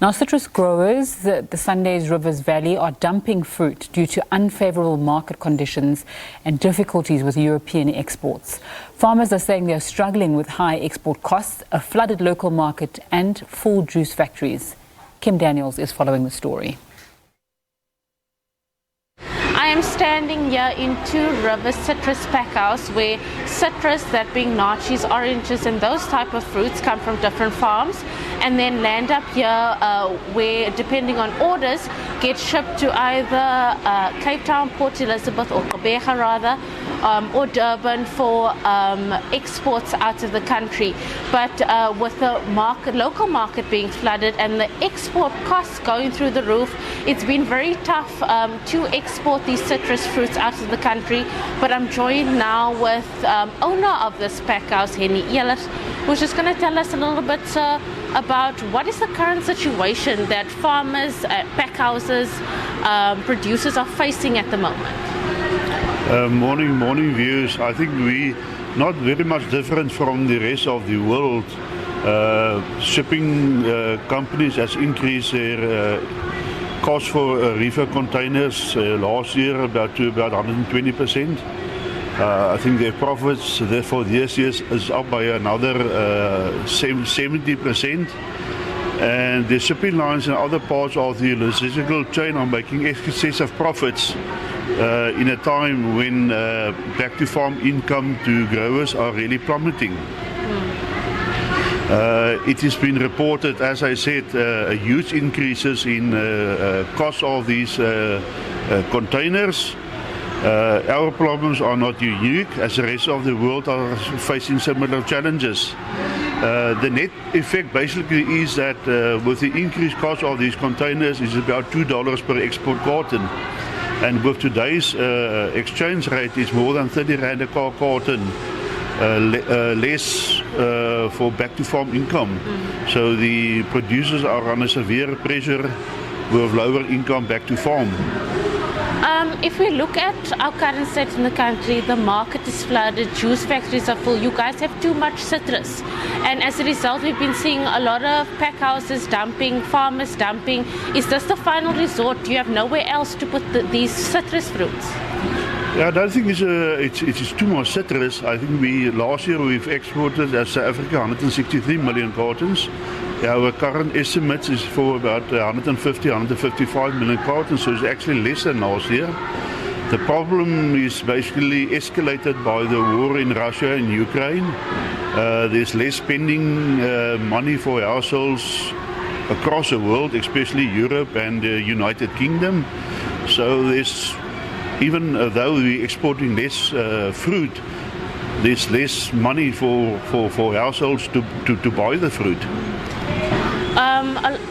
Now, citrus growers, the Sundays Rivers Valley, are dumping fruit due to unfavorable market conditions and difficulties with European exports. Farmers are saying they are struggling with high export costs, a flooded local market and full juice factories. Kim Daniels is following the story. I am standing here in Two Rivers Citrus Packhouse, where citrus, that being naartjies, oranges and those type of fruits, come from different farms and then land up here where, depending on orders, get shipped to either Cape Town, Port Elizabeth or Gqeberha rather, or Durban for exports out of the country. But with the local market being flooded and the export costs going through the roof, it's been very tough to export these citrus fruits out of the country. But I'm joined now with owner of this packhouse, Henny Ehlers, who's just going to tell us a little bit about what is the current situation that farmers, packhouses, producers are facing at the moment. Morning viewers. I think we not very much different from the rest of the world. Shipping companies has increased their cost for reefer containers last year to about 120%. I think their profits for this year is up by another 70%. And the shipping lines in other parts of the logistical chain are making excessive profits in a time when back to farm income to growers are really plummeting. It has been reported, as I said, huge increases in cost of these containers. Our problems are not unique, as the rest of the world are facing similar challenges. The net effect basically is that with the increased cost of these containers is about $2 per export carton. And with today's exchange rate, it's more than 30 rand a carton less for back to farm income. So the producers are under severe pressure with lower income back to farm. If we look at our current state in the country, the market is flooded, juice factories are full, you guys have too much citrus. And as a result, we've been seeing a lot of packhouses dumping, farmers dumping. Is this the final resort? Do you have nowhere else to put these citrus fruits? Yeah, I don't think it is too much citrus. I think last year we've exported as South Africa 163 million cartons. Our current estimate is for about 155 million cartons, so it's actually less than last year. The problem is basically escalated by the war in Russia and Ukraine. There's less spending money for households across the world, especially Europe and the United Kingdom. So even though we're exporting less fruit, there's less money for households to buy the fruit.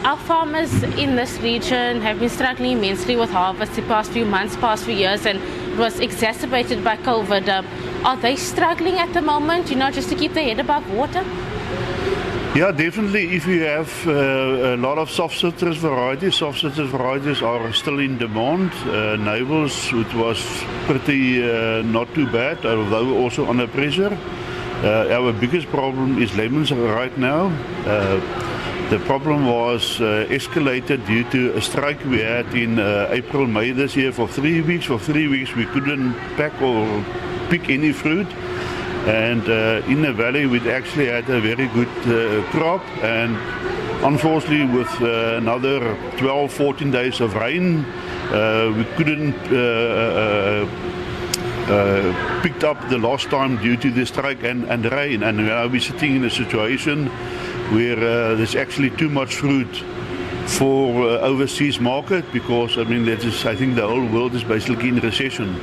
Our farmers in this region have been struggling immensely with harvest the past few months, past few years, and it was exacerbated by COVID. Are they struggling at the moment, just to keep their head above water? Yeah, definitely. If you have a lot of soft citrus varieties are still in demand. Navels, which was pretty not too bad, although also under pressure. Our biggest problem is lemons right now. The problem was escalated due to a strike we had in April, May this year for 3 weeks. For 3 weeks we couldn't pack or pick any fruit. And in the valley we actually had a very good crop, and unfortunately with another 12-14 days of rain we couldn't picked up the lost time due to the strike and rain, and now we're sitting in a situation where there's actually too much fruit for overseas market, because I think the whole world is basically in recession.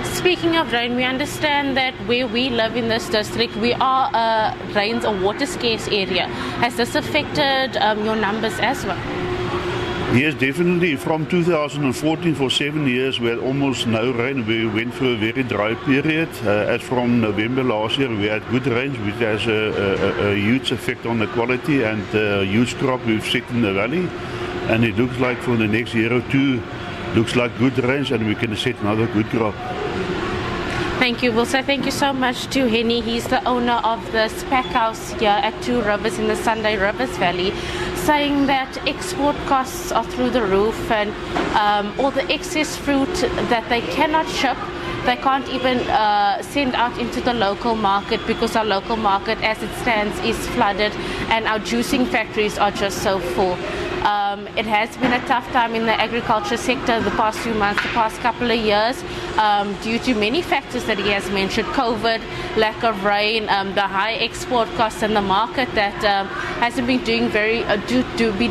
Speaking of rain, we understand that where we live in this district, we are a rains or water scarce area. Has this affected your numbers as well? Yes, definitely. From 2014 for 7 years we had almost no rain. We went through a very dry period. As from November last year we had good rains, which has a huge effect on the quality and a huge crop we've set in the valley. And it looks like for the next year or two, looks like good rains and we can set another good crop. Thank you. We'll say thank you so much to Henny. He's the owner of this packhouse here at Two Rivers in the Sunday Rivers Valley. saying that export costs are through the roof, and all the excess fruit that they cannot ship, they can't even send out into the local market, because our local market as it stands is flooded and our juicing factories are just so full. It has been a tough time in the agriculture sector the past few months, the past couple of years, due to many factors that he has mentioned: COVID, lack of rain, the high export costs, and the market that hasn't been doing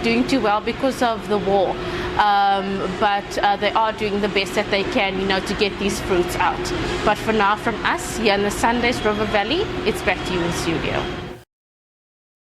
doing too well because of the war. But they are doing the best that they can, to get these fruits out. But for now, from us here in the Sundays River Valley, it's back to you in the studio.